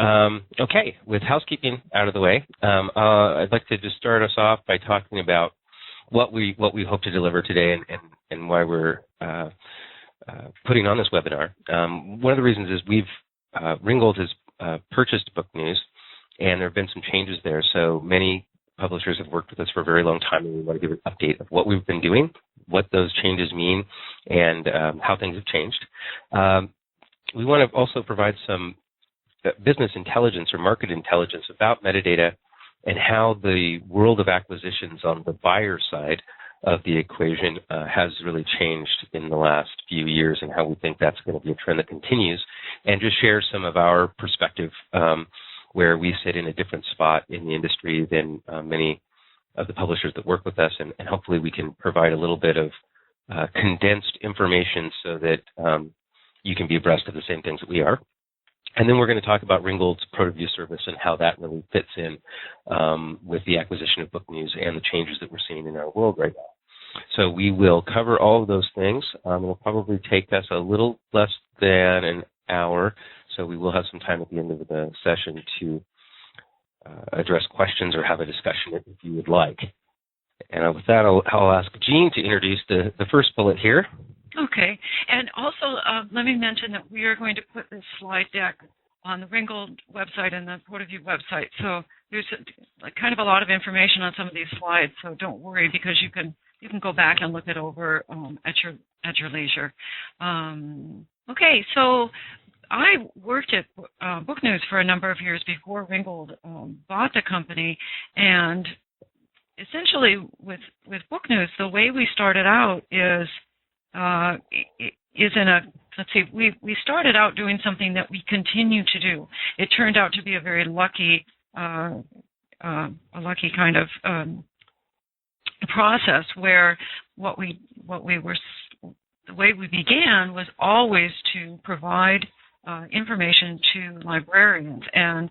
Okay, with housekeeping out of the way, I'd like to just start us off by talking about what we hope to deliver today and why we're putting on this webinar. One of the reasons is Ringgold has purchased Book News, and there have been some changes there. So many publishers have worked with us for a very long time, and we want to give an update of what we've been doing, what those changes mean, and how things have changed. We want to also provide some business intelligence or market intelligence about metadata and how the world of acquisitions on the buyer side of the equation has really changed in the last few years, and how we think that's going to be a trend that continues, and just share some of our perspective where we sit in a different spot in the industry than many of the publishers that work with us, and hopefully we can provide a little bit of condensed information so that you can be abreast of the same things that we are. And then we're going to talk about Ringgold's ProtoView service and how that really fits in with the acquisition of Book News and the changes that we're seeing in our world right now. So we will cover all of those things. It'll probably take us a little less than an hour, so we will have some time at the end of the session to address questions or have a discussion if you would like. And with that, I'll ask Jean to introduce the first bullet here. Okay, and also let me mention that we are going to put this slide deck on the Ringgold website and the ProtoView website. So there's kind of a lot of information on some of these slides. So don't worry, because you can go back and look it over at your leisure. Okay, so I worked at Book News for a number of years before Ringgold bought the company, and essentially with Book News, the way we started out we started out doing something that we continue to do. It turned out to be a very lucky kind of process where the way we began was always to provide information to librarians, and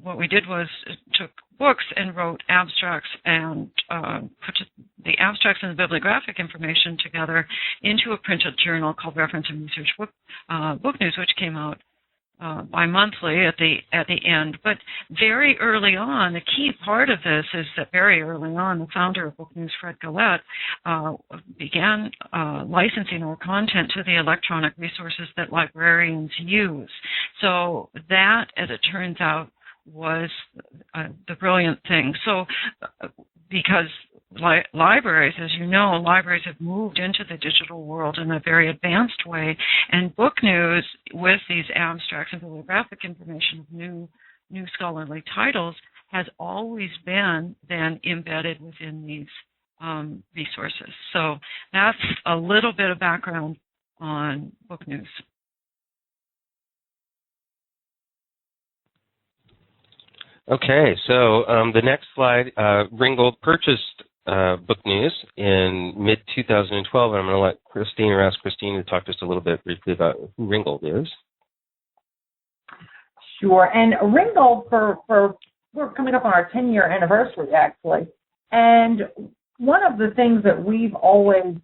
what we did was took books and wrote abstracts and put the abstracts and the bibliographic information together into a printed journal called Reference and Research Book News, which came out bi-monthly at the end. But very early on, the key part of this is that very early on, the founder of Book News, Fred Gillette, began licensing our content to the electronic resources that librarians use. So that, as it turns out, was the brilliant thing. So because libraries, as you know, libraries have moved into the digital world in a very advanced way, and Book News, with these abstracts and bibliographic information of new scholarly titles, has always been then embedded within these resources. So that's a little bit of background on Book News. Okay, so the next slide, Ringgold purchased Book News in mid-2012, and I'm going to let Christine or ask Christine to talk just a little bit briefly about who Ringgold is. Sure, and Ringgold, we're coming up on our 10-year anniversary, actually, and one of the things that we've always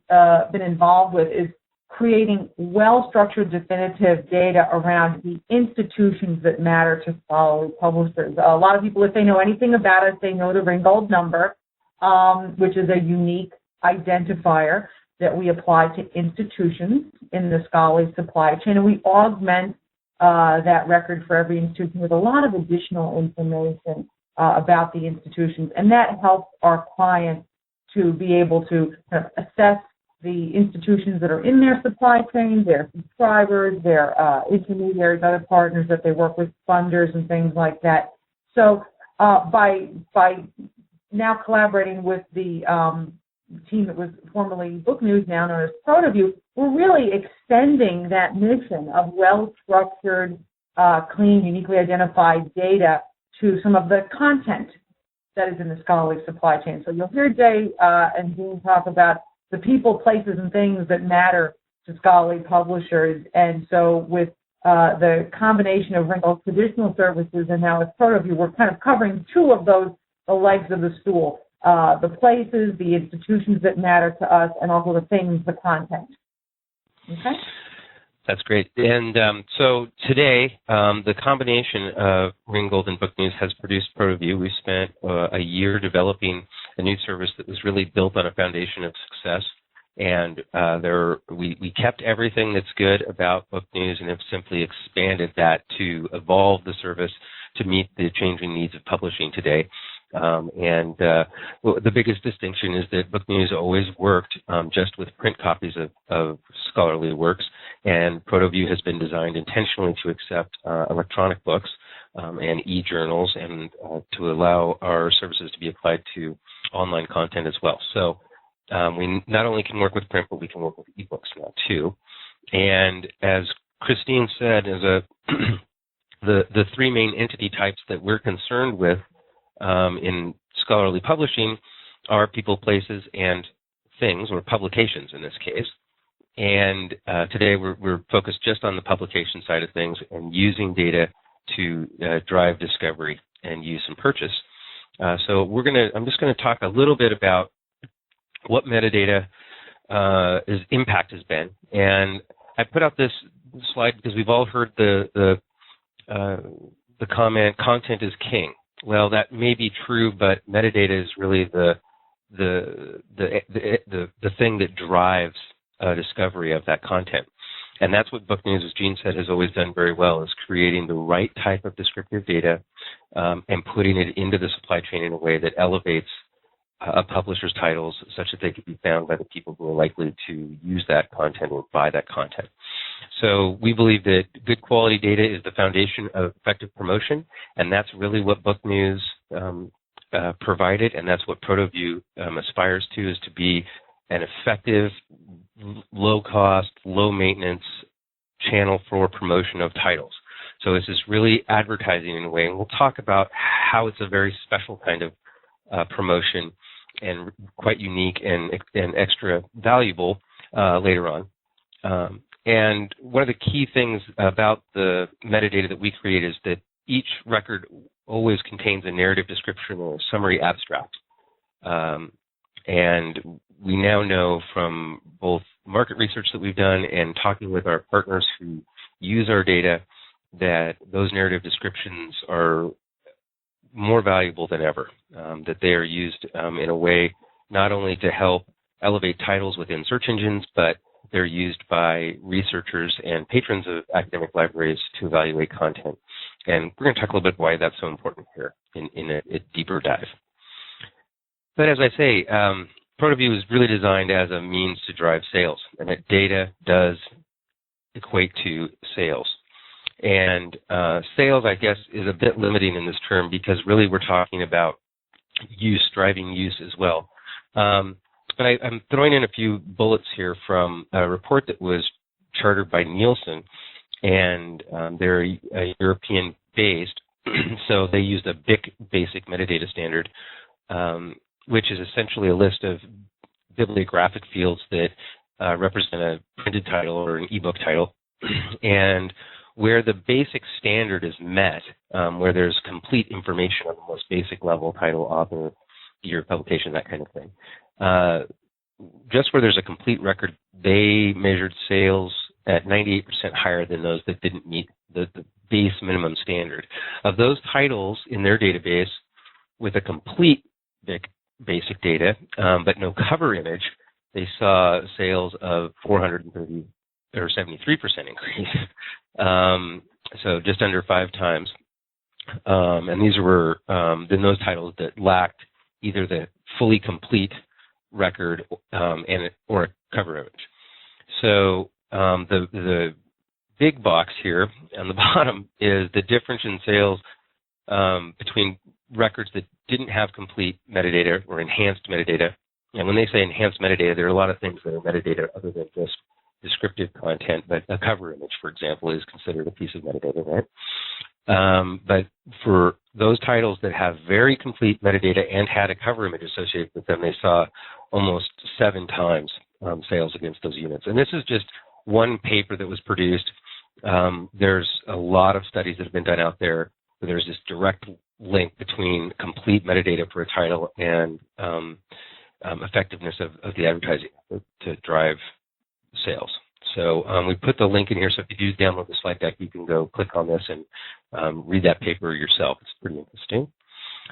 been involved with is creating well-structured, definitive data around the institutions that matter to scholarly publishers. A lot of people, if they know anything about us, they know the Ringgold number, which is a unique identifier that we apply to institutions in the scholarly supply chain, and we augment that record for every institution with a lot of additional information about the institutions, and that helps our clients to be able to kind of assess the institutions that are in their supply chain, their subscribers, their intermediaries, other partners that they work with, funders and things like that. So by now collaborating with the team that was formerly Book News, now known as ProtoView, we're really extending that mission of well-structured, clean, uniquely identified data to some of the content that is in the scholarly supply chain. So you'll hear Jay and Dean talk about the people, places, and things that matter to scholarly publishers. And so with the combination of Ringgold's traditional services and now with ProtoView, we're kind of covering two of those, the legs of the stool, the places, the institutions that matter to us, and also the things, the content. Okay? That's great. And so today, the combination of Ringgold and Book News has produced ProtoView. We spent a year developing a new service that was really built on a foundation of success. And we kept everything that's good about Book News and have simply expanded that to evolve the service to meet the changing needs of publishing today. The biggest distinction is that Book News always worked just with print copies of scholarly works, and ProtoView has been designed intentionally to accept electronic books and e-journals, and to allow our services to be applied to online content as well. So we not only can work with print, but we can work with ebooks now too. And as Christine said, the three main entity types that we're concerned with in scholarly publishing are people, places, and things, or publications in this case. And today we're focused just on the publication side of things and using data to drive discovery and use and purchase. So I'm just going to talk a little bit about what metadata impact has been. And I put out this slide because we've all heard the comment, content is king. Well, that may be true, but metadata is really the thing that drives discovery of that content. And that's what Book News, as Jean said, has always done very well, is creating the right type of descriptive data and putting it into the supply chain in a way that elevates a publisher's titles such that they could be found by the people who are likely to use that content or buy that content. So we believe that good quality data is the foundation of effective promotion, and that's really what Book News provided, and that's what ProtoView aspires to, is to be an effective, low-cost, low-maintenance channel for promotion of titles. So this is really advertising in a way, and we'll talk about how it's a very special kind of promotion and quite unique and extra valuable later on. And one of the key things about the metadata that we create is that each record always contains a narrative description or a summary abstract. And we now know from both market research that we've done and talking with our partners who use our data that those narrative descriptions are more valuable than ever, that they are used in a way not only to help elevate titles within search engines, but they're used by researchers and patrons of academic libraries to evaluate content. And we're going to talk a little bit why that's so important here in a deeper dive. But as I say, ProtoView is really designed as a means to drive sales, and that data does equate to sales. And sales, I guess, is a bit limiting in this term because really we're talking about use, driving use as well. But I'm throwing in a few bullets here from a report that was chartered by Nielsen, and they're European-based, so they used a BIC basic metadata standard, which is essentially a list of bibliographic fields that represent a printed title or an ebook title, and where the basic standard is met, where there's complete information on the most basic level, title, author, year of publication, that kind of thing. Just where there's a complete record, they measured sales at 98% higher than those that didn't meet the base minimum standard. Of those titles in their database with a complete basic data, but no cover image, they saw sales of 430 or 73% increase. So just under 5 times. And these were then those titles that lacked either the fully complete record or a cover image. So the big box here on the bottom is the difference in sales between records that didn't have complete metadata or enhanced metadata. And when they say enhanced metadata, there are a lot of things that are metadata other than just descriptive content, but a cover image, for example, is considered a piece of metadata, right? But for those titles that have very complete metadata and had a cover image associated with them, they saw almost 7 times sales against those units. And this is just one paper that was produced. There's a lot of studies that have been done out there where there's this direct link between complete metadata for a title and effectiveness of the advertising to drive sales. So we put the link in here, so if you do download the slide deck, you can go click on this and read that paper yourself. It's pretty interesting.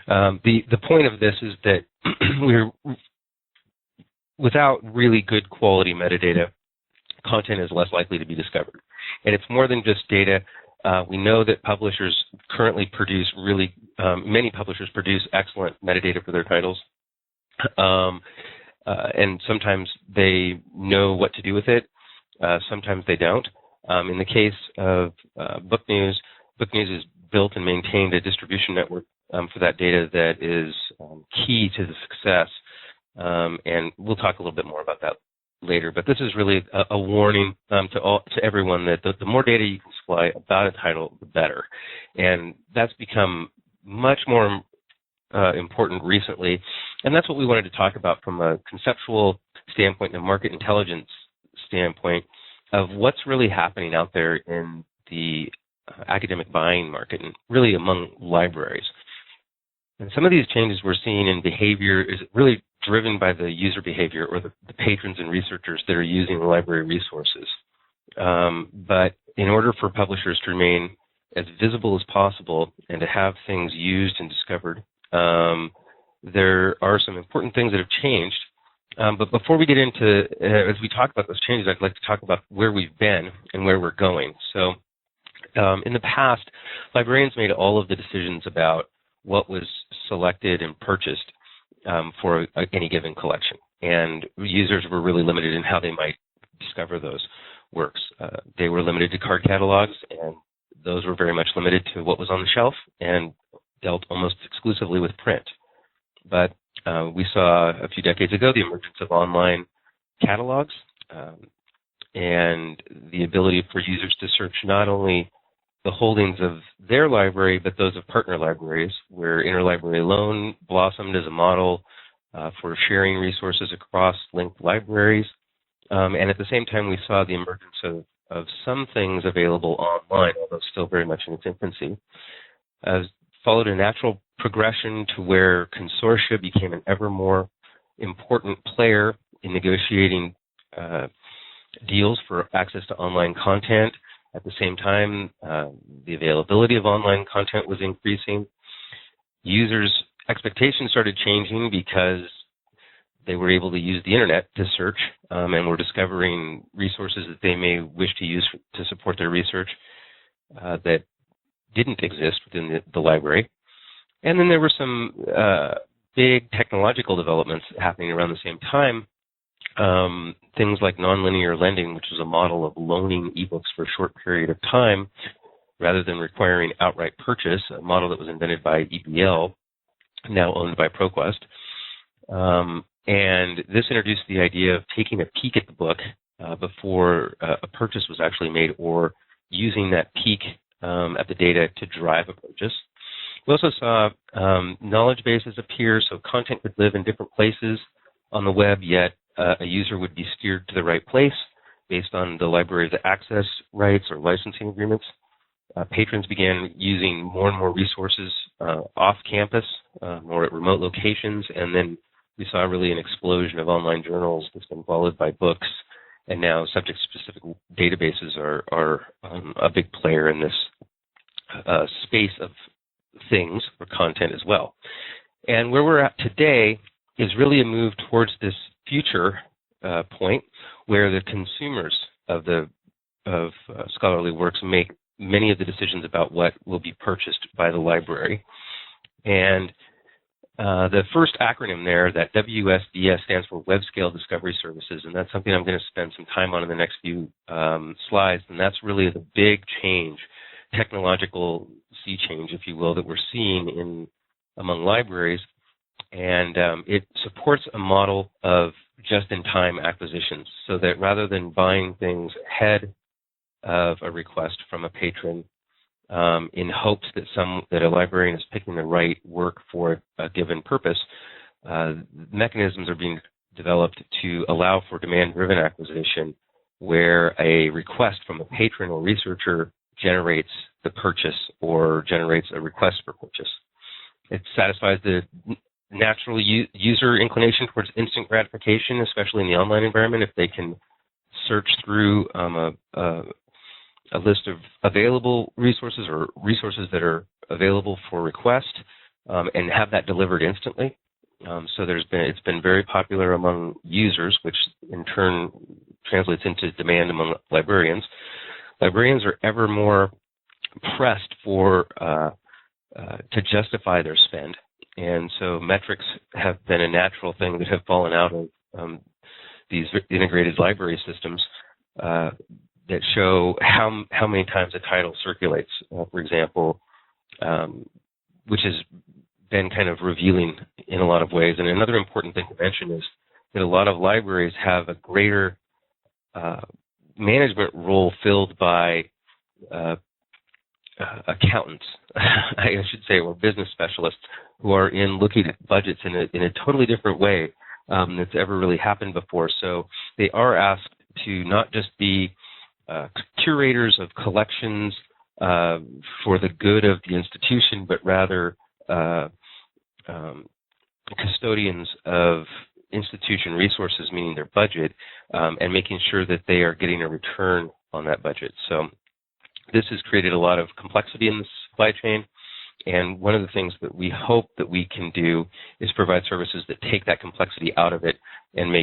The point of this is that without really good quality metadata, content is less likely to be discovered. And it's more than just data. We know that publishers currently produce many publishers produce excellent metadata for their titles. And sometimes they know what to do with it. Sometimes they don't. In the case of Book News has built and maintained a distribution network for that data that is key to the success. And we'll talk a little bit more about that later. But this is really a warning to everyone that the more data you can supply about a title, the better. And that's become much more important recently. And that's what we wanted to talk about from a conceptual standpoint and a market intelligence standpoint of what's really happening out there in the academic buying market and really among libraries. And some of these changes we're seeing in behavior is really driven by the user behavior or the patrons and researchers that are using the library resources. But in order for publishers to remain as visible as possible and to have things used and discovered, there are some important things that have changed. But before we get into, as we talk about those changes, I'd like to talk about where we've been and where we're going. So in the past, librarians made all of the decisions about what was selected and purchased for any given collection. And users were really limited in how they might discover those works. They were limited to card catalogs, and those were very much limited to what was on the shelf and dealt almost exclusively with print. But we saw a few decades ago the emergence of online catalogs and the ability for users to search not only the holdings of their library, but those of partner libraries, where interlibrary loan blossomed as a model for sharing resources across linked libraries. And at the same time, we saw the emergence of some things available online, although still very much in its infancy, followed a natural progression to where consortia became an ever more important player in negotiating deals for access to online content. At the same time, the availability of online content was increasing. Users' expectations started changing because they were able to use the internet to search and were discovering resources that they may wish to use to support their research that didn't exist within the library. And then there were some big technological developments happening around the same time. Things like nonlinear lending, which was a model of loaning ebooks for a short period of time rather than requiring outright purchase, a model that was invented by EBL, now owned by ProQuest. And this introduced the idea of taking a peek at the book before a purchase was actually made, or using that peek at the data to drive a purchase. We also saw knowledge bases appear, so content could live in different places on the web, yet a user would be steered to the right place based on the library's access rights or licensing agreements. Patrons began using more and more resources off campus or at remote locations, and then we saw really an explosion of online journals that's been followed by books, and now subject-specific databases are a big player in this space of things for content as well. And where we're at today is really a move towards this future point where the consumers of scholarly works make many of the decisions about what will be purchased by the library. And the first acronym there, that WSDS, stands for Web Scale Discovery Services, and that's something I'm going to spend some time on in the next few slides, and that's really the big change, technological sea change, if you will, that we're seeing among libraries. And it supports a model of just-in-time acquisitions, so that rather than buying things ahead of a request from a patron in hopes that a librarian is picking the right work for a given purpose, mechanisms are being developed to allow for demand-driven acquisition, where a request from a patron or researcher generates the purchase or generates a request for purchase. It satisfies the natural user inclination towards instant gratification, especially in the online environment. If they can search through a list of available resources or resources that are available for request, and have that delivered instantly. So it's been very popular among users, which in turn translates into demand among librarians. Librarians are ever more pressed for to justify their spend, and so metrics have been a natural thing that have fallen out of these integrated library systems that show how many times a title circulates, for example, which has been kind of revealing in a lot of ways. And another important thing to mention is that a lot of libraries have a greater management role filled by accountants, I should say, or business specialists who are in looking at budgets in a totally different way that's ever really happened before. So they are asked to not just be curators of collections for the good of the institution, but rather custodians of institution resources, meaning their budget, and making sure that they are getting a return on that budget. So this has created a lot of complexity in the supply chain, and one of the things that we hope that we can do is provide services that take that complexity out of it and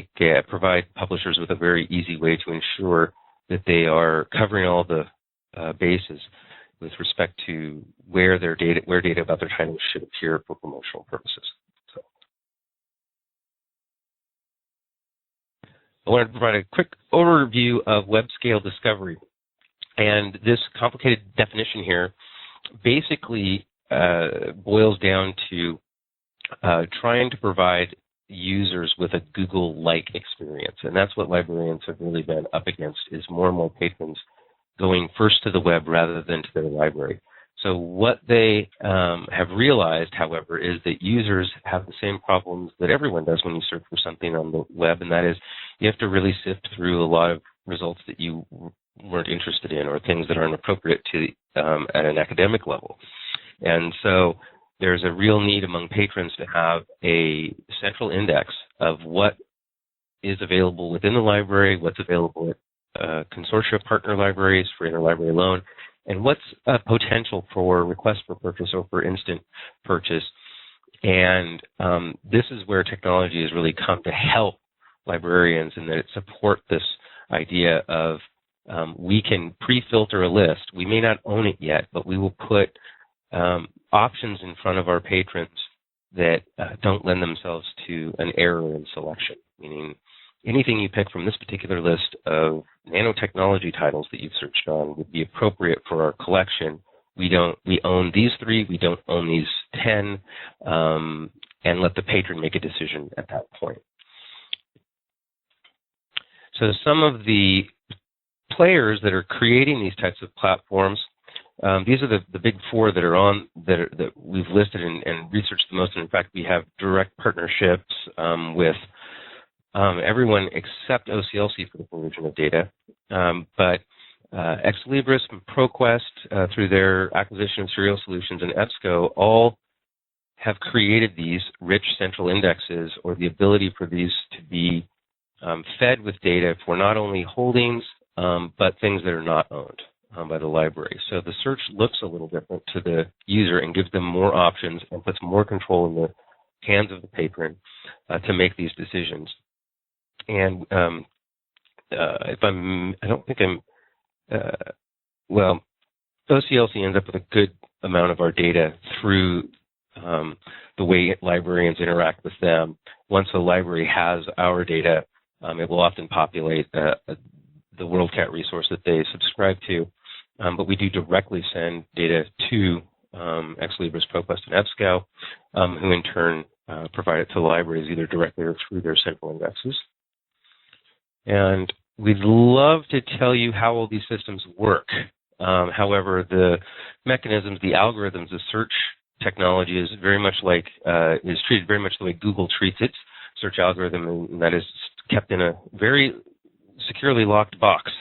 provide publishers with a very easy way to ensure that they are covering all the bases with respect to where data about their titles should appear for promotional purposes. So I wanted to provide a quick overview of web scale discovery. And this complicated definition here basically boils down to trying to provide users with a Google-like experience. And that's what librarians have really been up against, is more and more patrons going first to the web rather than to their library. So what they have realized, however, is that users have the same problems that everyone does when you search for something on the web, and that is you have to really sift through a lot of results that you weren't interested in or things that aren't appropriate to at an academic level. And so there's a real need among patrons to have a central index of what is available within the library, what's available at consortia partner libraries for interlibrary loan, and what's a potential for request for purchase or for instant purchase. And this is where technology has really come to help librarians, in that it supports this idea of we can pre-filter a list. We may not own it yet, but we will put options in front of our patrons that don't lend themselves to an error in selection, meaning anything you pick from this particular list of nanotechnology titles that you've searched on would be appropriate for our collection. We own these 3, we don't own these 10, and let the patron make a decision at that point. So some of the players that are creating these types of platforms, these are the big 4 that are on that we've listed and researched the most. And in fact, we have direct partnerships with everyone except OCLC for the provision of data. But Ex Libris and ProQuest, through their acquisition of Serial Solutions, and EBSCO, all have created these rich central indexes, or the ability for these to be fed with data for not only holdings, but things that are not owned by the library. So the search looks a little different to the user and gives them more options and puts more control in the hands of the patron to make these decisions. And OCLC ends up with a good amount of our data through the way librarians interact with them. Once a library has our data, it will often populate the WorldCat resource that they subscribe to. But we do directly send data to Ex Libris, ProQuest, and EBSCO, who in turn provide it to the libraries either directly or through their central indexes. And we'd love to tell you how all these systems work. However, the mechanisms, the algorithms, the search technology is very much is treated very much the way Google treats its search algorithm, and that is kept in a very securely locked box.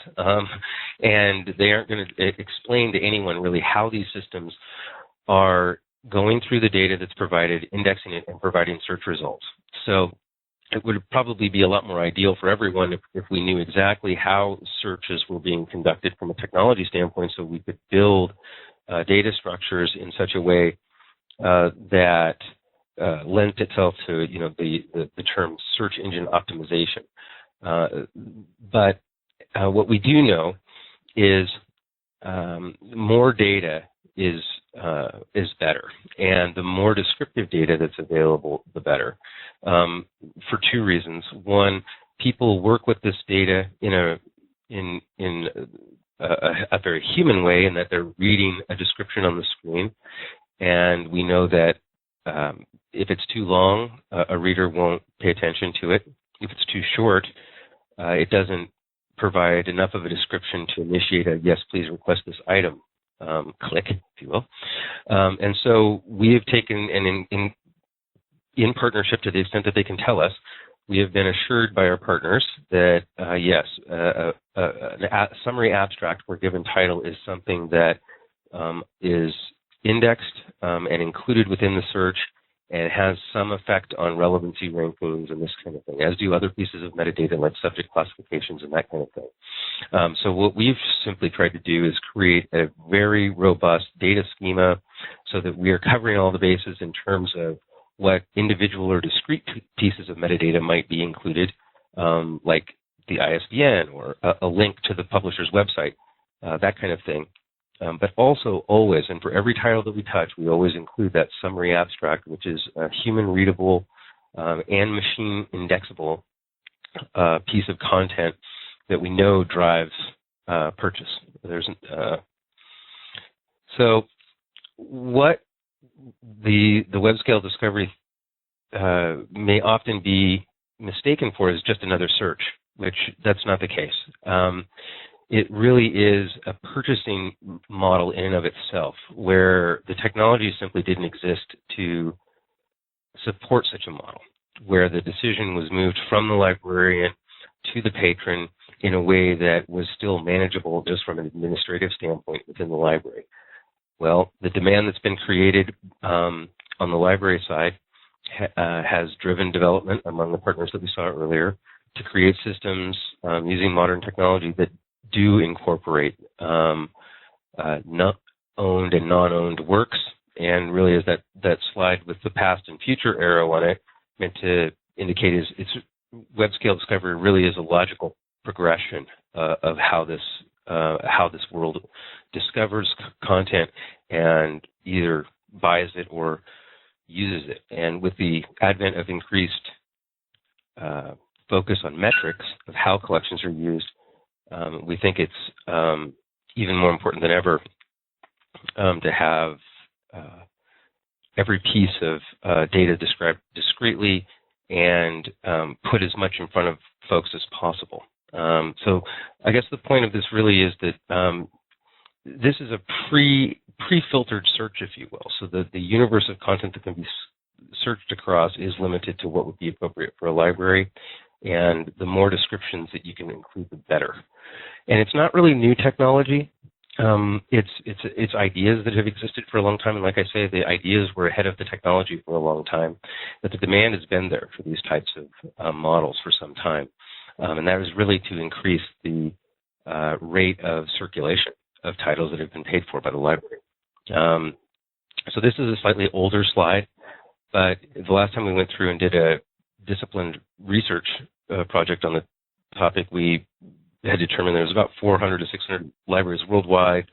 And they aren't going to explain to anyone really how these systems are going through the data that's provided, indexing it, and providing search results. So it would probably be a lot more ideal for everyone if we knew exactly how searches were being conducted from a technology standpoint, so we could build data structures in such a way that lent itself to the term search engine optimization. But what we do know is more data is better, and the more descriptive data that's available, the better. For two reasons. One, people work with this data in a very human way, in that they're reading a description on the screen, and we know that if it's too long, a reader won't pay attention to it. If it's too short, it doesn't provide enough of a description to initiate a yes, please request this item click, if you will. And so we have taken, and in partnership, to the extent that they can tell us, we have been assured by our partners that yes, a summary abstract where given title is something that is indexed and included within the search, and has some effect on relevancy rankings and this kind of thing, as do other pieces of metadata like subject classifications and that kind of thing. So what we've simply tried to do is create a very robust data schema so that we are covering all the bases in terms of what individual or discrete pieces of metadata might be included, like the ISBN or a link to the publisher's website, that kind of thing. But also always, and for every title that we touch, we always include that summary abstract, which is a human readable and machine indexable piece of content that we know drives purchase. So what the web scale discovery may often be mistaken for is just another search, which that's not the case. It really is a purchasing model in and of itself, where the technology simply didn't exist to support such a model, where the decision was moved from the librarian to the patron in a way that was still manageable just from an administrative standpoint within the library. Well, the demand that's been created on the library side has driven development among the partners that we saw earlier to create systems using modern technology that do incorporate not owned and non-owned works, and really is that slide with the past and future arrow on it meant to indicate is it's web scale discovery really is a logical progression of how this world discovers content and either buys it or uses it. And with the advent of increased focus on metrics of how collections are used, we think it's even more important than ever to have every piece of data described discreetly and put as much in front of folks as possible. So I guess the point of this really is that this is a pre-filtered search, if you will, so that the universe of content that can be searched across is limited to what would be appropriate for a library, and the more descriptions that you can include, the better. And it's not really new technology. It's ideas that have existed for a long time, and like I say, the ideas were ahead of the technology for a long time, but the demand has been there for these types of models for some time, and that is really to increase the rate of circulation of titles that have been paid for by the library. So this is a slightly older slide, but the last time we went through and did a disciplined research project on the topic, we had determined there's about 400 to 600 libraries worldwide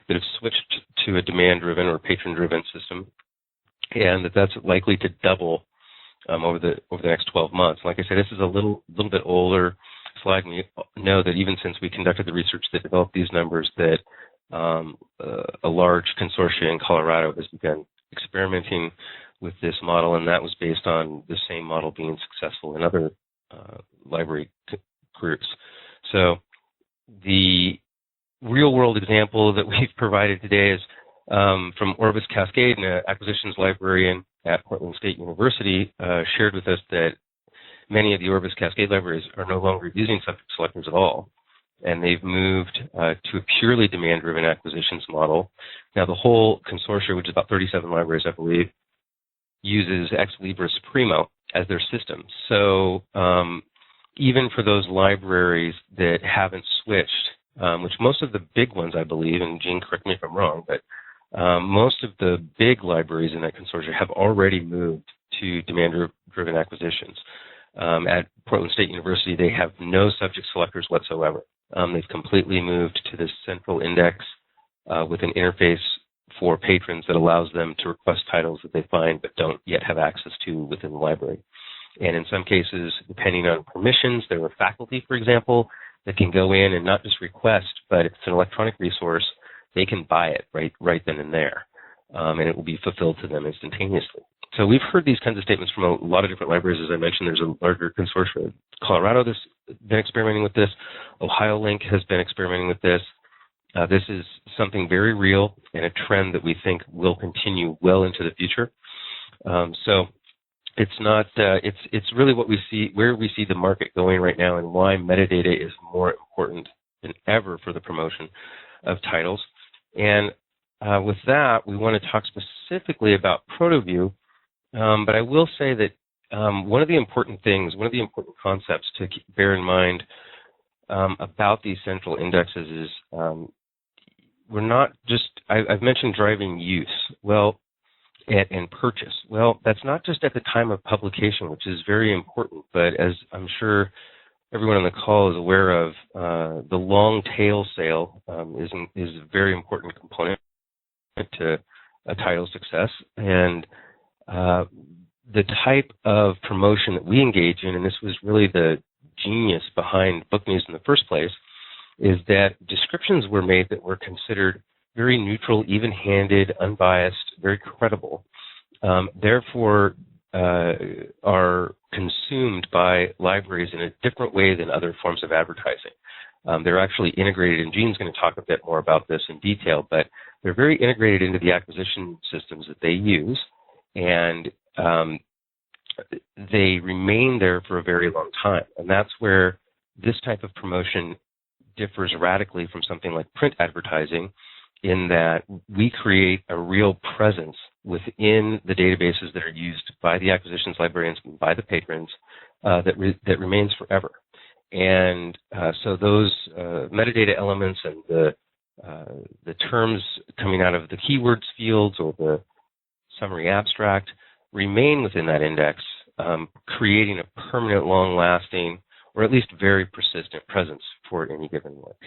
that have switched to a demand-driven or patron-driven system, and that's likely to double over the next 12 months. Like I said, this is a little bit older slide, and we know that even since we conducted the research that developed these numbers, that a large consortia in Colorado has begun experimenting with this model, and that was based on the same model being successful in other library groups. So the real-world example that we've provided today is from Orvis Cascade, an acquisitions librarian at Portland State University, shared with us that many of the Orvis Cascade libraries are no longer using subject selectors at all, and they've moved to a purely demand-driven acquisitions model. Now, the whole consortia, which is about 37 libraries, I believe, uses Ex Libris Primo as their system. So even for those libraries that haven't switched, which most of the big ones, I believe, and Jean, correct me if I'm wrong, but most of the big libraries in that consortium have already moved to demand-driven acquisitions. At Portland State University, they have no subject selectors whatsoever. They've completely moved to this central index with an interface for patrons that allows them to request titles that they find but don't yet have access to within the library. And in some cases, depending on permissions, there are faculty, for example, that can go in and not just request, but if it's an electronic resource, they can buy it right then and there, and it will be fulfilled to them instantaneously. So we've heard these kinds of statements from a lot of different libraries. As I mentioned, there's a larger consortium. Colorado has been experimenting with this. OhioLink has been experimenting with this. This is something very real and a trend that we think will continue well into the future. So it's not. It's really what we see, where we see the market going right now, and why metadata is more important than ever for the promotion of titles. And with that, we want to talk specifically about ProtoView. But I will say that one of the important concepts to bear in mind about these central indexes is we're not just, I've mentioned driving use, and purchase. Well, that's not just at the time of publication, which is very important, but as I'm sure everyone on the call is aware of, the long tail sale is a very important component to a title success. And the type of promotion that we engage in, and this was really the genius behind Book News in the first place, is that descriptions were made that were considered very neutral, even-handed, unbiased, very credible, therefore are consumed by libraries in a different way than other forms of advertising. They're actually integrated, and Jean's going to talk a bit more about this in detail, but they're very integrated into the acquisition systems that they use, and they remain there for a very long time. And that's where this type of promotion differs radically from something like print advertising, in that we create a real presence within the databases that are used by the acquisitions librarians and by the patrons that remains forever. And so those metadata elements and the terms coming out of the keywords fields or the summary abstract remain within that index, creating a permanent, long-lasting, or at least very persistent presence for any given work,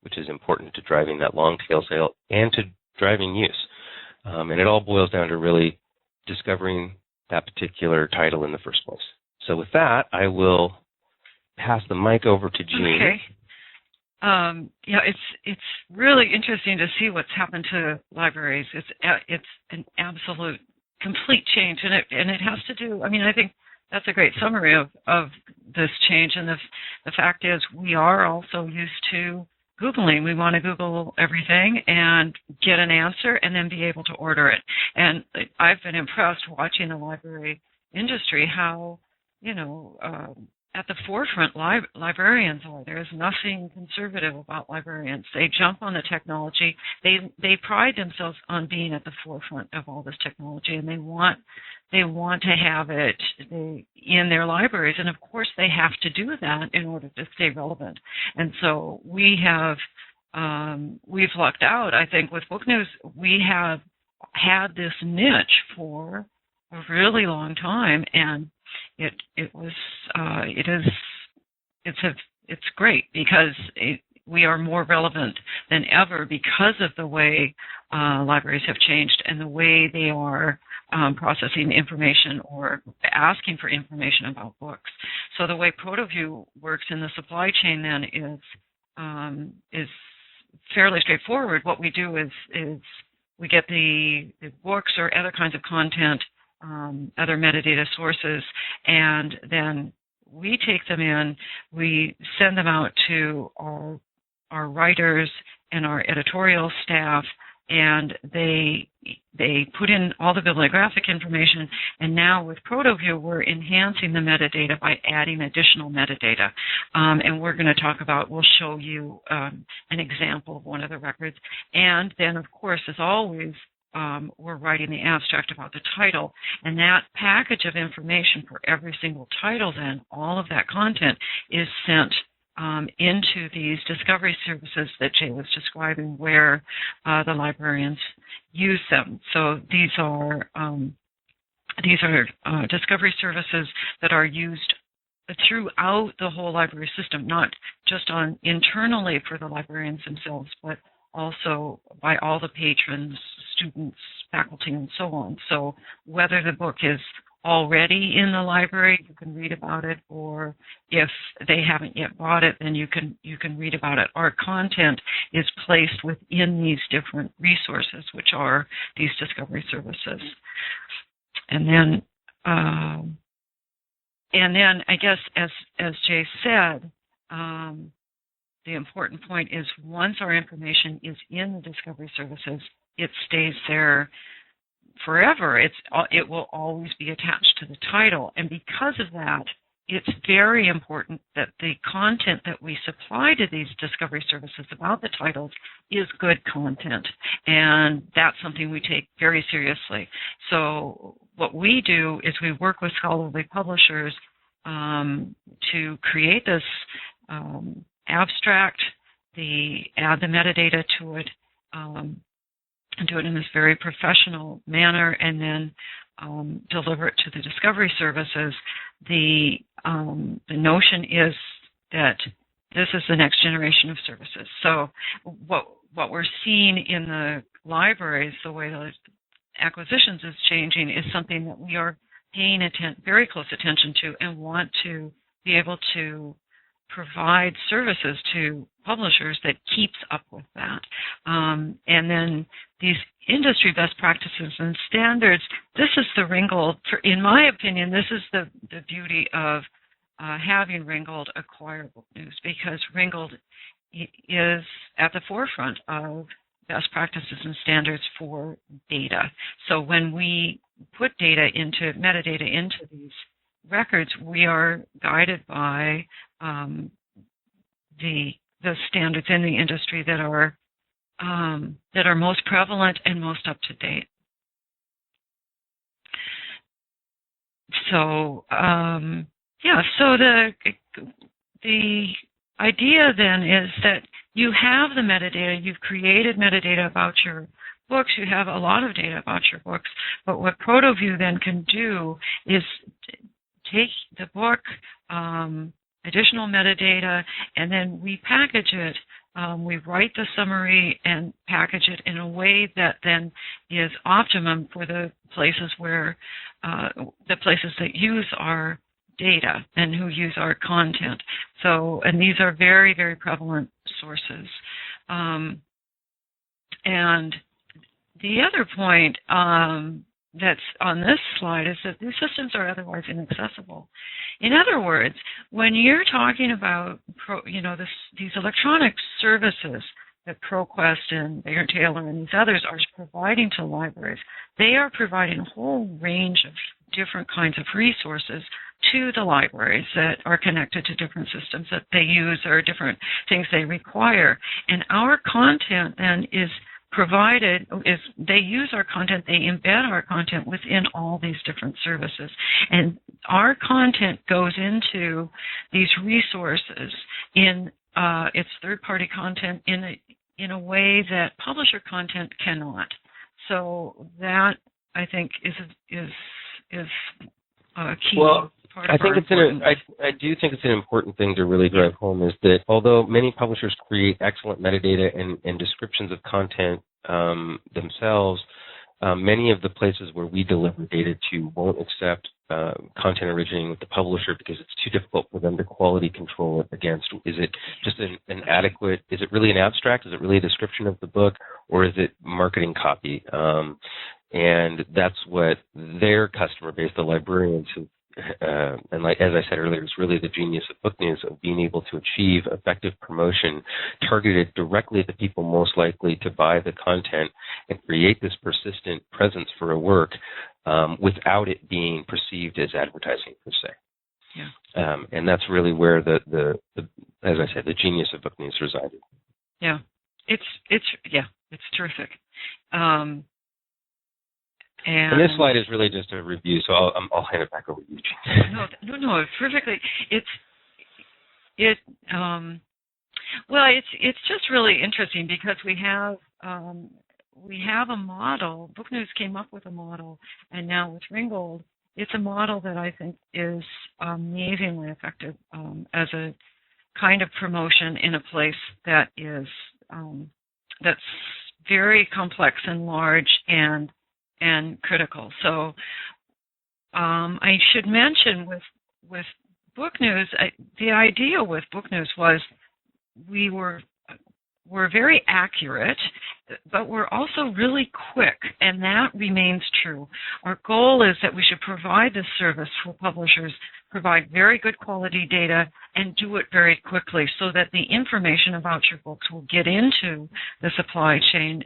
which is important to driving that long tail sale and to driving use. And it all boils down to really discovering that particular title in the first place. So with that, I will pass the mic over to Jean. Okay. Yeah, it's really interesting to see what's happened to libraries. It's an absolute complete change, and it has to do. I mean, I think that's a great summary of this change. And the fact is, we are also used to Googling. We want to Google everything and get an answer, and then be able to order it. And I've been impressed watching the library industry how, at the forefront librarians are. There is nothing conservative about librarians. They jump on the technology. They pride themselves on being at the forefront of all this technology, and they want to have it in their libraries. And of course, they have to do that in order to stay relevant. And so we've lucked out. I think with Book News, we have had this niche for a really long time, and it's great because we are more relevant than ever because of the way libraries have changed and the way they are processing information or asking for information about books. So the way ProtoView works in the supply chain then is fairly straightforward. What we do is we get the books or other kinds of content, other metadata sources, and then we take them in, we send them out to our writers and our editorial staff, and they put in all the bibliographic information. And now with ProtoView, we're enhancing the metadata by adding additional metadata. And we're going to we'll show you an example of one of the records. And then, of course, as always, were writing the abstract about the title. And that package of information for every single title, then, all of that content is sent into these discovery services that Jay was describing, where the librarians use them. So these are discovery services that are used throughout the whole library system, not just internally for the librarians themselves, but also by all the patrons, students, faculty, and so on. So whether the book is already in the library, you can read about it, or if they haven't yet bought it, then you can read about it. Our content is placed within these different resources, which are these discovery services. And then I guess, as Jay said, the important point is once our information is in the discovery services, it stays there forever. It will always be attached to the title. And because of that, it's very important that the content that we supply to these discovery services about the titles is good content. And that's something we take very seriously. So what we do is we work with scholarly publishers to create this abstract, add the metadata to it, and do it in this very professional manner, and then deliver it to the discovery services. The notion is that this is the next generation of services. So what we're seeing in the libraries, the way the acquisitions is changing, is something that we are paying very close attention to and want to be able to provide services to publishers that keeps up with that. And then these industry best practices and standards, this is the Ringgold, in my opinion, this is the beauty of having Ringgold acquire Book News, because Ringgold is at the forefront of best practices and standards for data. So when we put metadata into these records, we are guided by the standards in the industry that are most prevalent and most up to date. So so the idea then is that you have the metadata, you've created metadata about your books, you have a lot of data about your books, but what ProtoView then can do is take the book, additional metadata, and then we package it. We write the summary and package it in a way that then is optimum for the places that use our data and who use our content. So, and these are very, very prevalent sources. And the other point that's on this slide is that these systems are otherwise inaccessible. In other words, when you're talking about these electronic services that ProQuest and Baker Taylor and these others are providing to libraries, they are providing a whole range of different kinds of resources to the libraries that are connected to different systems that they use or different things they require. And our content then is provided, they use our content, they embed our content within all these different services. And our content goes into these resources in its third-party content in a way that publisher content cannot. So that, I think, is a key. Well, part I of think I do think it's an important thing to really drive home, is that although many publishers create excellent metadata and descriptions of content themselves, many of the places where we deliver data to won't accept content originating with the publisher because it's too difficult for them to quality control it against. Is it just is it really an abstract? Is it really a description of the book? Or is it marketing copy? And that's what their customer base, the librarians, and as I said earlier, it's really the genius of Book News, of being able to achieve effective promotion targeted directly at the people most likely to buy the content and create this persistent presence for a work without it being perceived as advertising per se. Yeah. And that's really where the as I said, the genius of Book News resided. Yeah, it's terrific. And this slide is really just a review, so I'll hand it back over to you, Jane. No, perfectly. It's just really interesting because we have a model. Book News came up with a model, and now with Ringgold, it's a model that I think is amazingly effective as a kind of promotion in a place that is that's very complex and large and critical. So I should mention with Book News, the idea with Book News was we're very accurate, but we're also really quick, and that remains true. Our goal is that we should provide this service for publishers, provide very good quality data, and do it very quickly so that the information about your books will get into the supply chain,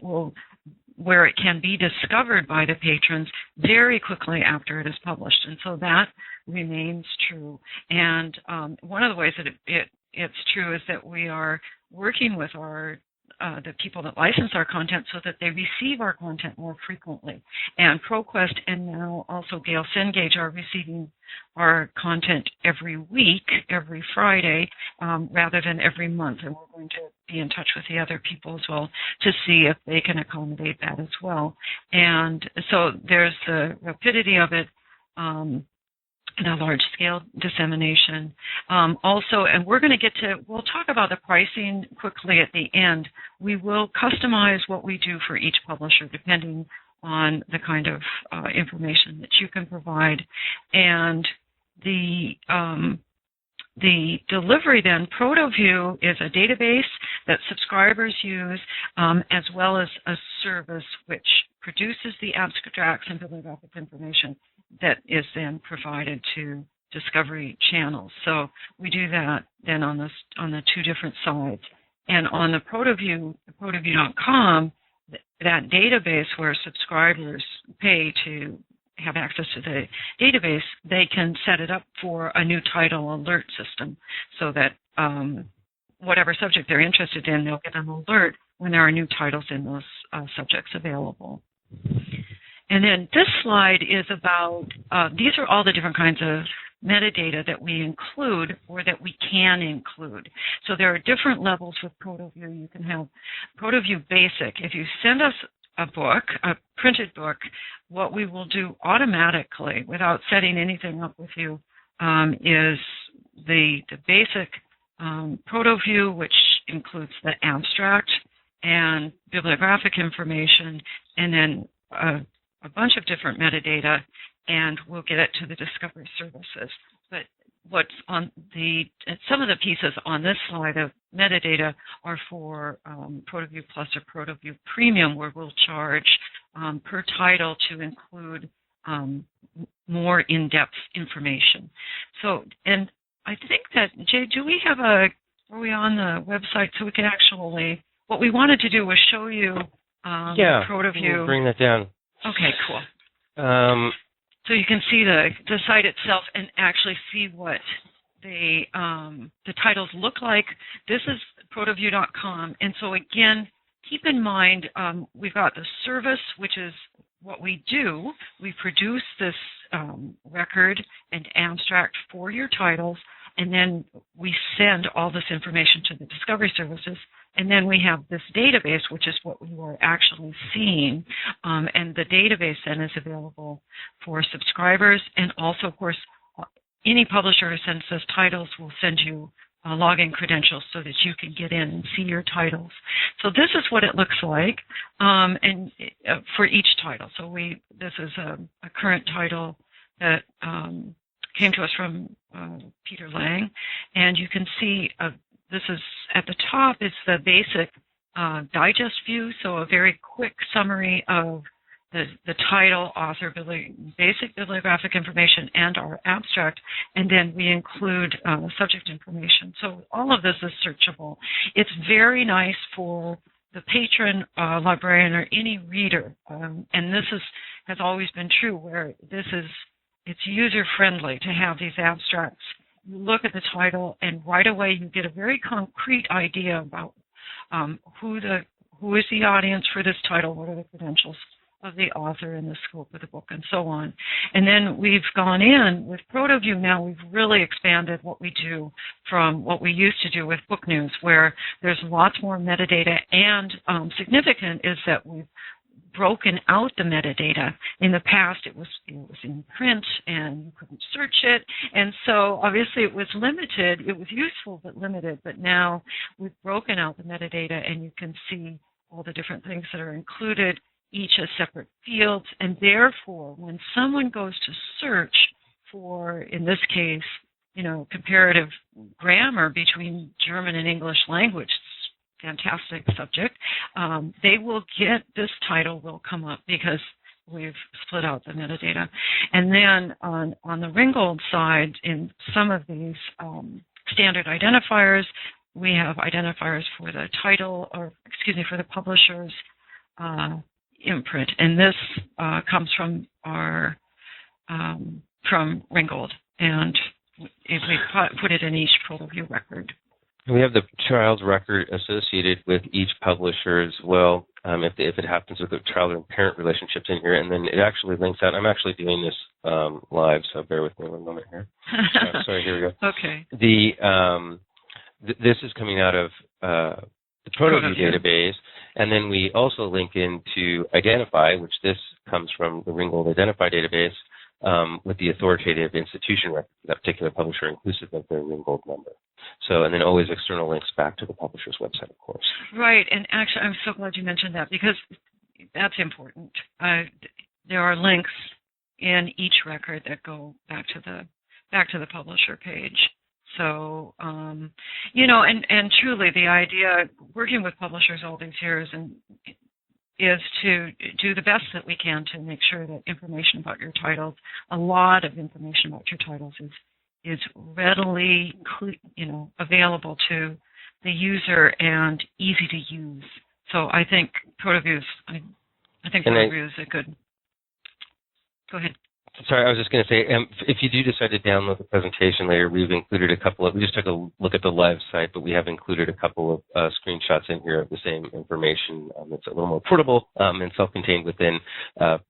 where it can be discovered by the patrons very quickly after it is published. And so that remains true. And one of the ways that it's true is that we are working with the people that license our content so that they receive our content more frequently. And ProQuest and now also Gale Cengage are receiving our content every week, every Friday, rather than every month. And we're going to be in touch with the other people as well to see if they can accommodate that as well. And so there's the rapidity of it, the large-scale dissemination. Also, and we're going to we'll talk about the pricing quickly at the end. We will customize what we do for each publisher depending on the kind of information that you can provide. And the delivery then, ProtoView is a database that subscribers use as well as a service which produces the abstracts and bibliographic information that is then provided to discovery channels. So we do that then on the two different sides. And on the ProtoView, ProtoView.com, that database where subscribers pay to have access to the database, they can set it up for a new title alert system so that whatever subject they're interested in, they'll get an alert when there are new titles in those subjects available. And then this slide is about, these are all the different kinds of metadata that we include or that we can include. So there are different levels with ProtoView. You can have ProtoView Basic. If you send us a book, a printed book, what we will do automatically without setting anything up with you is the basic ProtoView, which includes the abstract and bibliographic information, and then a bunch of different metadata, and we'll get it to the discovery services. But what's on some of the pieces on this slide of metadata are for ProtoView Plus or ProtoView Premium, where we'll charge per title to include more in-depth information. So, and I think that, Jay, are we on the website so we can actually, what we wanted to do was show you ProtoView. We'll bring that down. Okay, cool. So you can see the site itself and actually see what the titles look like. This is ProtoView.com, and so again, keep in mind we've got the service, which is what we do. We produce this record and abstract for your titles, and then we send all this information to the discovery services. And then we have this database, which is what we were actually seeing. And the database then is available for subscribers. And also, of course, any publisher who sends us titles will send you login credentials so that you can get in and see your titles. So this is what it looks like and for each title. So this is a current title that came to us from Peter Lang. And you can see this is at the top is the basic digest view, so a very quick summary of the title, author, basic bibliographic information, and our abstract, and then we include subject information. So all of this is searchable. It's very nice for the patron, librarian, or any reader, and this has always been true, where it's user-friendly to have these abstracts. You look at the title, and right away you get a very concrete idea about who is the audience for this title, what are the credentials, of the author and the scope of the book and so on. And then we've gone in with ProtoView now, we've really expanded what we do from what we used to do with book news, where there's lots more metadata, and significant is that we've broken out the metadata. In the past, it was in print and you couldn't search it, and so obviously it was limited. It was useful but limited, but now we've broken out the metadata and you can see all the different things that are included, each as separate fields, and therefore when someone goes to search for, in this case, comparative grammar between German and English language, fantastic subject, they will get this title will come up because we've split out the metadata. And then on the Ringgold side, in some of these standard identifiers, we have identifiers for the title, for the publisher's imprint, and this comes from our from Ringgold, and we put it in each ProtoView record. We have the child's record associated with each publisher as well, if it happens with the child and parent relationships in here, and then it actually links out. I'm actually doing this live, so bear with me one moment here. Sorry, here we go. Okay. This is coming out of the ProtoView database, and then we also link into Identify, which this comes from the Ringgold Identify database, with the authoritative institution record for that particular publisher, inclusive of their Ringgold number. So, and then always external links back to the publisher's website, of course. Right, and actually, I'm so glad you mentioned that because that's important. There are links in each record that go back to the publisher page. So, and truly, the idea working with publishers all these years is to do the best that we can to make sure that information about your titles, a lot of information about your titles, is readily, available to the user and easy to use. So I think ProtoView is a good. Go ahead. Sorry, I was just going to say, if you do decide to download the presentation later, we've included we just took a look at the live site, but we have included a couple of screenshots in here of the same information. It's a little more portable and self-contained within the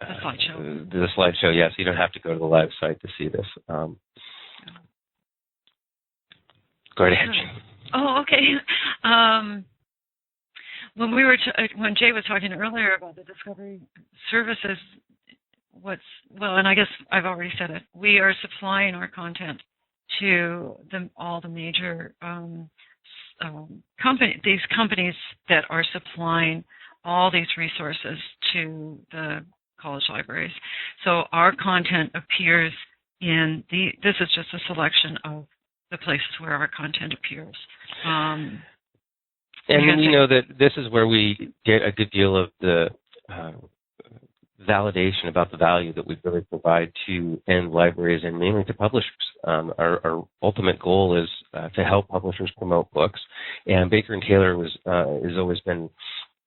slideshow. The slideshow, yes. You don't have to go to the live site to see this. Go right ahead, Jane. Oh, okay. When Jay was talking earlier about the discovery services, and I guess I've already said it, we are supplying our content to all the major these companies that are supplying all these resources to the college libraries. So our content appears this is just a selection of the places where our content appears. And we know that this is where we get a good deal of the validation about the value that we really provide to end libraries and mainly to publishers. Our ultimate goal is to help publishers promote books, and Baker and Taylor has always been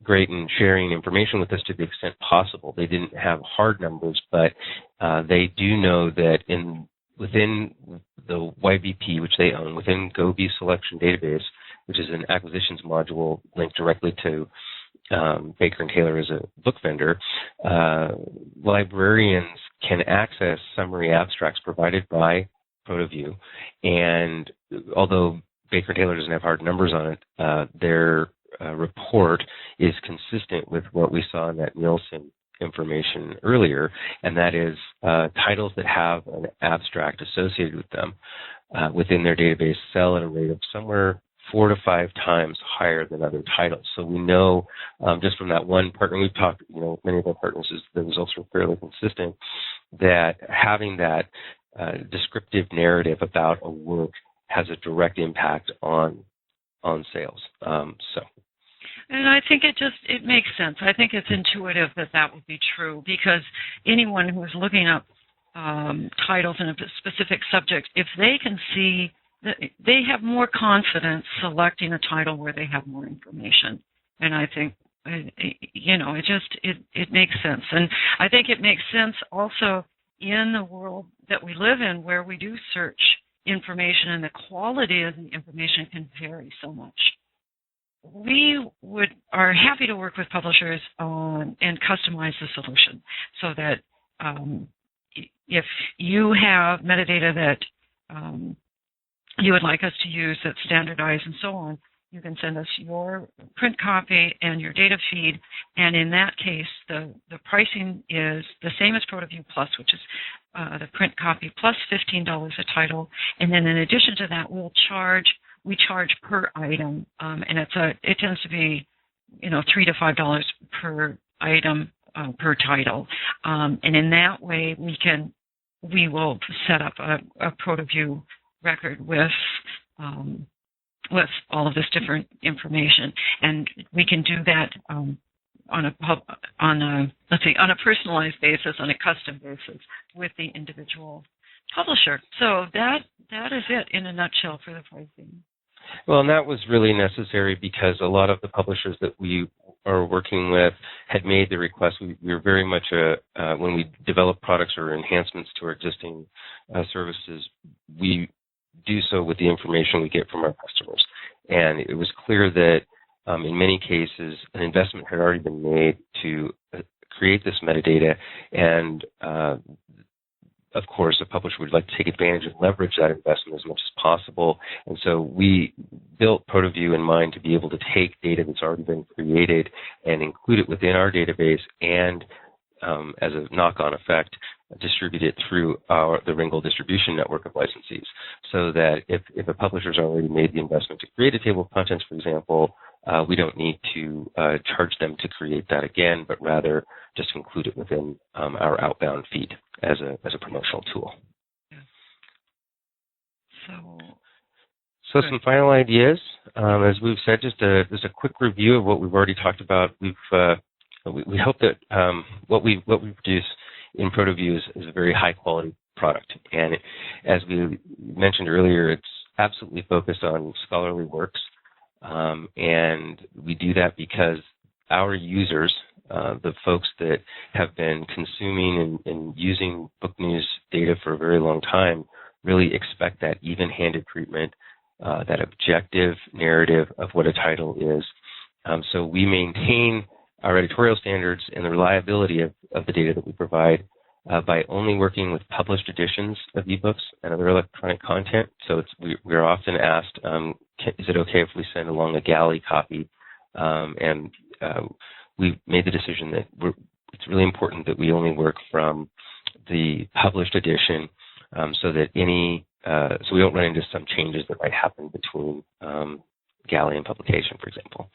great in sharing information with us to the extent possible. They didn't have hard numbers, but they do know that within the YBP, which they own, within GoB Selection Database, which is an acquisitions module linked directly to Baker and Taylor as a book vendor, librarians can access summary abstracts provided by ProtoView, and although Baker and Taylor doesn't have hard numbers on it, their report is consistent with what we saw in that Nielsen information earlier, and that is titles that have an abstract associated with them within their database sell at a rate of somewhere 4 to 5 times higher than other titles. So we know just from that one partner, we've talked, with many of our partners, the results are fairly consistent, that having that descriptive narrative about a work has a direct impact on sales. And I think it makes sense. I think it's intuitive that would be true, because anyone who is looking up titles in a specific subject, if they can see that, they have more confidence selecting a title where they have more information. And I think, it makes sense. And I think it makes sense also in the world that we live in, where we do search information and the quality of the information can vary so much. we are happy to work with publishers and customize the solution so that if you have metadata that you would like us to use that's standardized and so on, you can send us your print copy and your data feed, and in that case, the pricing is the same as ProtoView Plus, which is the print copy plus $15 a title, and then in addition to that, we charge per item, and it tends to be, $3 to $5 per item per title, and in that way, we will set up a ProtoView record with all of this different information, and we can do that on a personalized basis, on a custom basis, with the individual publisher. So that is it in a nutshell for the pricing. Well, and that was really necessary because a lot of the publishers that we are working with had made the request. We were very much when we develop products or enhancements to our existing services, we do so with the information we get from our customers. And it was clear that in many cases, an investment had already been made to create this metadata, and of course, a publisher would like to take advantage and leverage that investment as much as possible. And so we built ProtoView in mind to be able to take data that's already been created and include it within our database, and as a knock-on effect, distribute it through the Ringgold distribution network of licensees, so that if a publisher's already made the investment to create a table of contents, for example, we don't need to charge them to create that again, but rather just include it within our outbound feed as a promotional tool. Yeah. So some final ideas. As we've said, just a quick review of what we've already talked about. We hope that what we produce in ProtoView is a very high quality product, and as we mentioned earlier, it's absolutely focused on scholarly works, and we do that because our users, the folks that have been consuming and using book news data for a very long time, really expect that even-handed treatment, that objective narrative of what a title is. So we maintain our editorial standards and the reliability of the data that we provide by only working with published editions of ebooks and other electronic content. So we're often asked, is it okay if we send along a galley copy? And we made the decision that it's really important that we only work from the published edition, so that so we don't run into some changes that might happen between galley and publication, for example.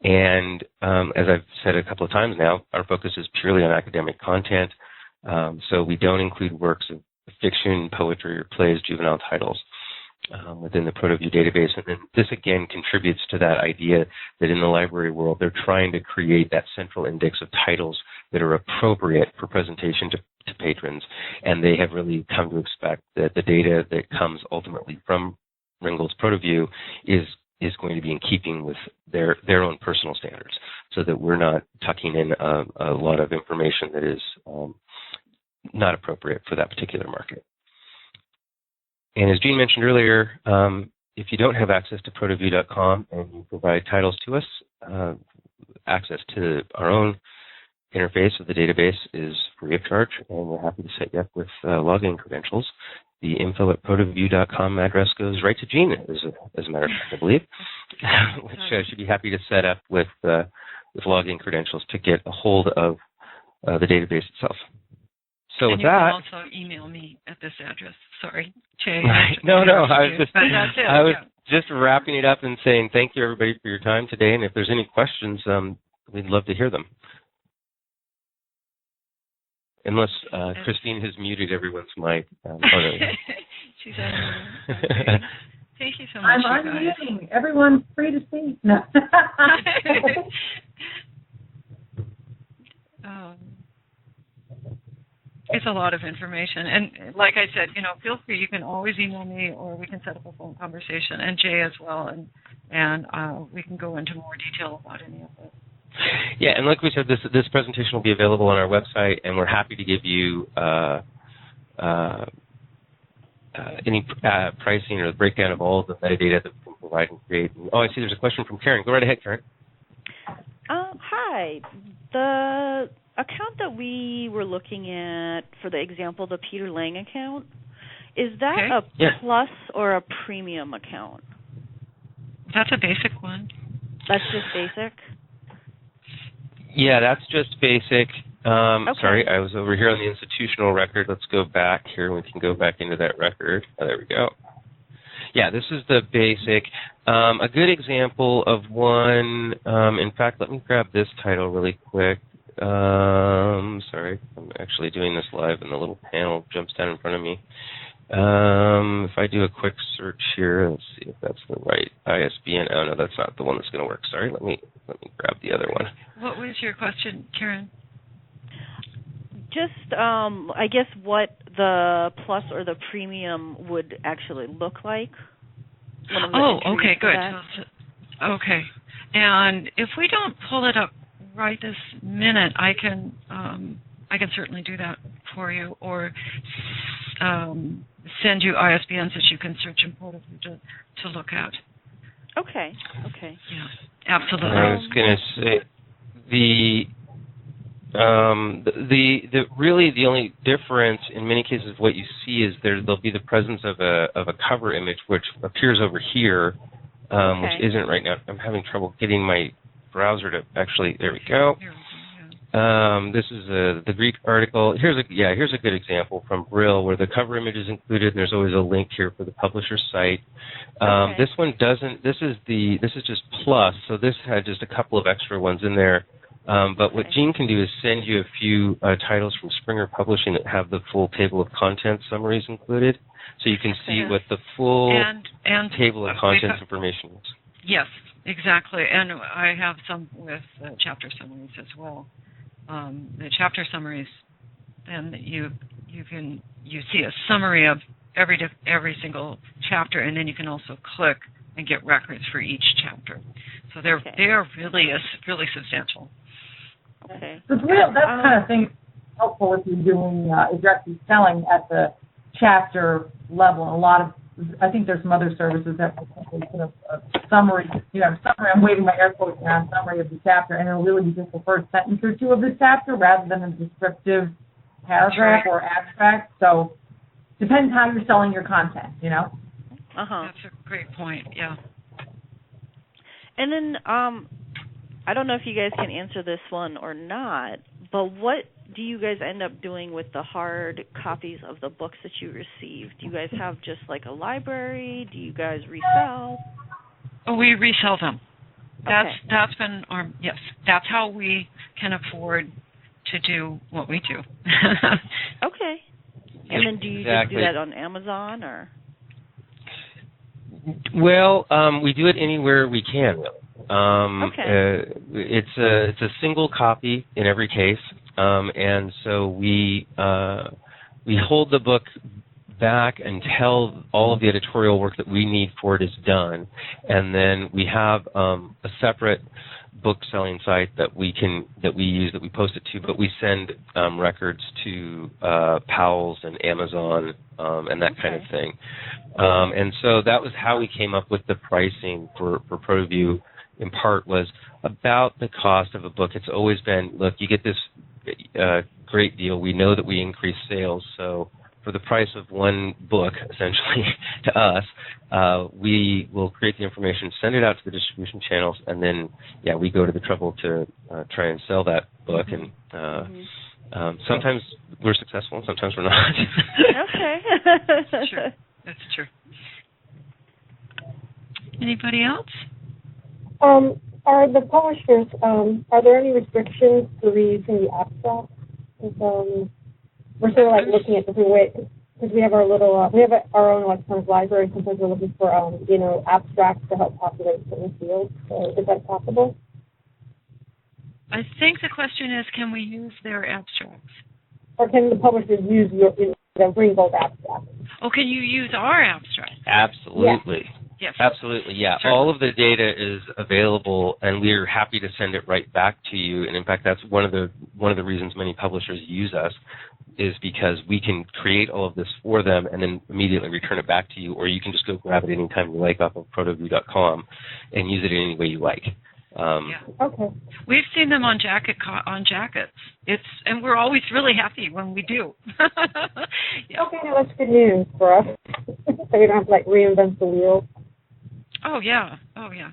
And as I've said a couple of times now, our focus is purely on academic content, so we don't include works of fiction, poetry, or plays, juvenile titles within the ProtoView database. And then this again contributes to that idea that in the library world, they're trying to create that central index of titles that are appropriate for presentation to patrons, and they have really come to expect that the data that comes ultimately from Ringgold's ProtoView is going to be in keeping with their own personal standards, so that we're not tucking in a lot of information that is not appropriate for that particular market. And as Jean mentioned earlier, if you don't have access to ProtoView.com and you provide titles to us, access to our own interface of the database is free of charge, and we're happy to set you up with login credentials. The info@protoview.com address goes right to Jean, as a matter of fact, I believe, which should be happy to set up with login credentials to get a hold of the database itself. So and with you that, can also email me at this address. Sorry, Jay. No, I was Yeah. just wrapping it up and saying thank you everybody for your time today, and if there's any questions, we'd love to hear them. Unless Christine has muted everyone's mic. She's unmuted. Thank you so much. I'm unmuting. Everyone's free to speak. No. It's a lot of information. And like I said, feel free. You can always email me, or we can set up a phone conversation, and Jay as well, and we can go into more detail about any of it. Yeah, and like we said, this presentation will be available on our website, and we're happy to give you any pricing or the breakdown of all of the metadata that we can provide and create. Oh, I see there's a question from Karen. Go right ahead, Karen. Hi. The account that we were looking at for the example, the Peter Lang account, is that a plus or a premium account? That's a basic one. That's just basic? Yeah, that's just basic. Okay. Sorry, I was over here on the institutional record. Let's go back here. We can go back into that record. Oh, there we go. Yeah, this is the basic. A good example of one, in fact, let me grab this title really quick. Sorry, I'm actually doing this live and the little panel jumps down in front of me. If I do a quick search here, let's see if that's the right ISBN. Oh, no, that's not the one that's going to work. Sorry, let me grab the other one. What was your question, Karen? Just, I guess, what the plus or the premium would actually look like. Oh, okay, good. Okay, and if we don't pull it up right this minute, I can certainly do that for you, or send you ISBNs that you can search in ProtoView to look at. Okay. Yeah, absolutely. I was going to say really the only difference in many cases what you see is there'll be the presence of a cover image which appears over here, which isn't right now. I'm having trouble getting my browser to actually. There we go. This is the Greek article. Here's a good example from Brill where the cover image is included, and there's always a link here for the publisher site. This one doesn't. This is just plus, so this had just a couple of extra ones in there. But what Jean can do is send you a few titles from Springer Publishing that have the full table of contents summaries included, so you can see what the full table of contents information is. Yes, exactly. And I have some with chapter summaries as well. The chapter summaries, and you see a summary of every single chapter, and then you can also click and get records for each chapter. So they are really substantial. Okay. So that kind of thing helpful if you're doing if you're actually selling at the chapter level. I think there's some other services that will put a summary. Summary. I'm waving my air quotes around summary of the chapter, and it'll really be just the first sentence or two of the chapter rather than a descriptive paragraph or abstract. So depends how you're selling your content. That's a great point. Yeah. And then I don't know if you guys can answer this one or not, but what do you guys end up doing with the hard copies of the books that you receive? Do you guys have just like a library? Do you guys resell? Oh, we resell them. That's been yes. That's how we can afford to do what we do. Okay. And then do you just do that on Amazon or? Well, we do it anywhere we can, really. It's a single copy in every case, and so we hold the book back until all of the editorial work that we need for it is done, and then we have a separate book selling site that we post it to, but we send records to Powell's and Amazon and that kind of thing. And so that was how we came up with the pricing for ProtoView. In part was about the cost of a book. It's always been, look, you get this great deal. We know that we increase sales, so for the price of one book, essentially, to us, we will create the information, send it out to the distribution channels, and then, we go to the trouble to try and sell that book. And sometimes we're successful, and sometimes we're not. Okay. That's true. Anybody else? Are the publishers, are there any restrictions to reusing the abstract? We're sort of like looking at different ways, because we have our little, we have our own electronic library. Sometimes we're looking for, abstracts to help populate certain fields. So is that possible? I think the question is, can we use their abstracts? Or can the publishers use the Ringgold abstract? Oh, can you use our abstract? Absolutely. Yes. Absolutely, yeah. Certainly. All of the data is available, and we are happy to send it right back to you. And in fact, that's one of the reasons many publishers use us, is because we can create all of this for them and then immediately return it back to you, or you can just go grab it anytime you like off of ProtoView.com and use it any way you like. Okay. We've seen them on jackets. And we're always really happy when we do. Yeah. Okay, now that's good news for us. So we don't have to like reinvent the wheel. Oh yeah.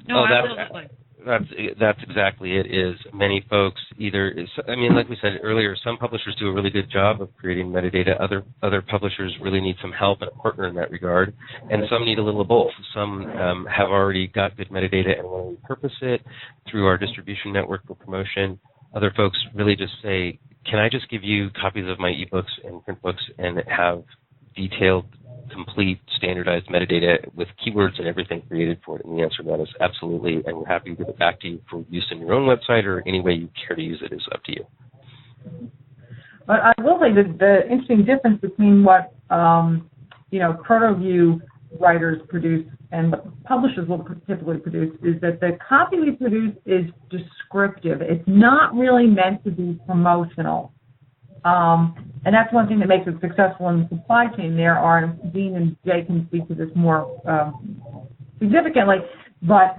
No, absolutely. That's exactly it. Is many folks like we said earlier, some publishers do a really good job of creating metadata. Other publishers really need some help and a partner in that regard, and some need a little of both. Some have already got good metadata and want to repurpose it through our distribution network for promotion. Other folks really just say, "Can I just give you copies of my ebooks and print books and have detailed, complete, standardized metadata with keywords and everything created for it?" And the answer to that is absolutely, and we're happy to give it back to you for use in your own website or any way you care to use it is up to you. But I will say that the interesting difference between what ProtoView writers produce and what publishers will typically produce is that the copy we produce is descriptive. It's not really meant to be promotional. And that's one thing that makes it successful in the supply chain. There are, Dean and Jay can speak to this more significantly, but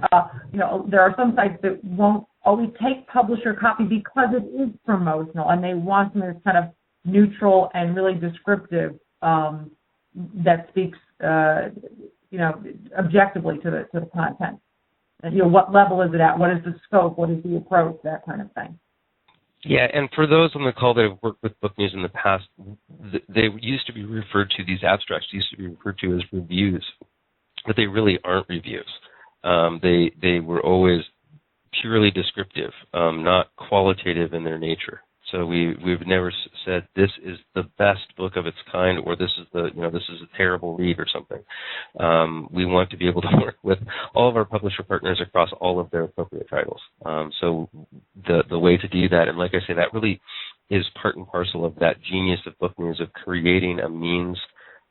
there are some sites that won't always take publisher copy because it is promotional, and they want something that's kind of neutral and really descriptive that speaks, objectively to the content. And, what level is it at? What is the scope? What is the approach? That kind of thing. Yeah, and for those on the call that have worked with Book News in the past, they used to be referred to, these abstracts used to be referred to as reviews, but they really aren't reviews. They were always purely descriptive, not qualitative in their nature. So we've never said this is the best book of its kind, or this is this is a terrible read or something. We want to be able to work with all of our publisher partners across all of their appropriate titles. So the way to do that, and like I say, that really is part and parcel of that genius of Book News, of creating a means,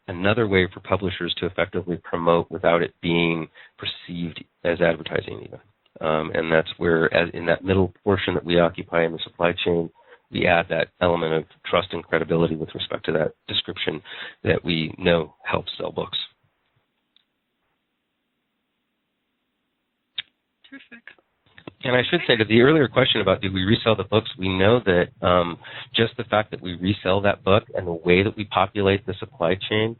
another way for publishers to effectively promote without it being perceived as advertising even. And that's where, as in that middle portion that we occupy in the supply chain, we add that element of trust and credibility with respect to that description that we know helps sell books. Terrific. And I should say to the earlier question about do we resell the books, we know that just the fact that we resell that book and the way that we populate the supply chain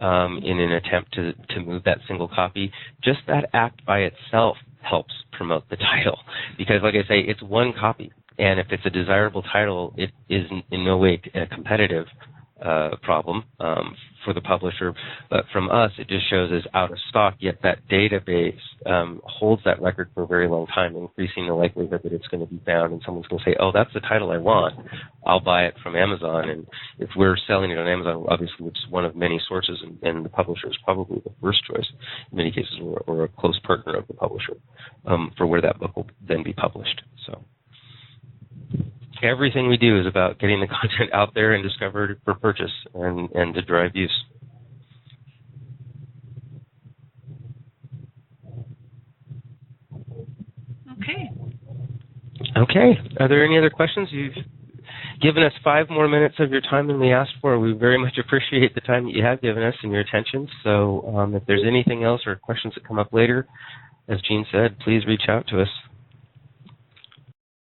in an attempt to move that single copy, just that act by itself helps promote the title. Because like I say, it's one copy. And if it's a desirable title, it is in no way a competitive problem for the publisher. But from us, it just shows as out of stock, yet that database holds that record for a very long time, increasing the likelihood that it's going to be found and someone's going to say, oh, that's the title I want. I'll buy it from Amazon. And if we're selling it on Amazon, obviously it's one of many sources, and the publisher is probably the first choice in many cases, or a close partner of the publisher for where that book will then be published. So everything we do is about getting the content out there and discovered for purchase and to drive use. Okay. Are there any other questions? You've given us 5 more minutes of your time than we asked for. We very much appreciate the time that you have given us and your attention. So if there's anything else or questions that come up later, as Jean said, please reach out to us.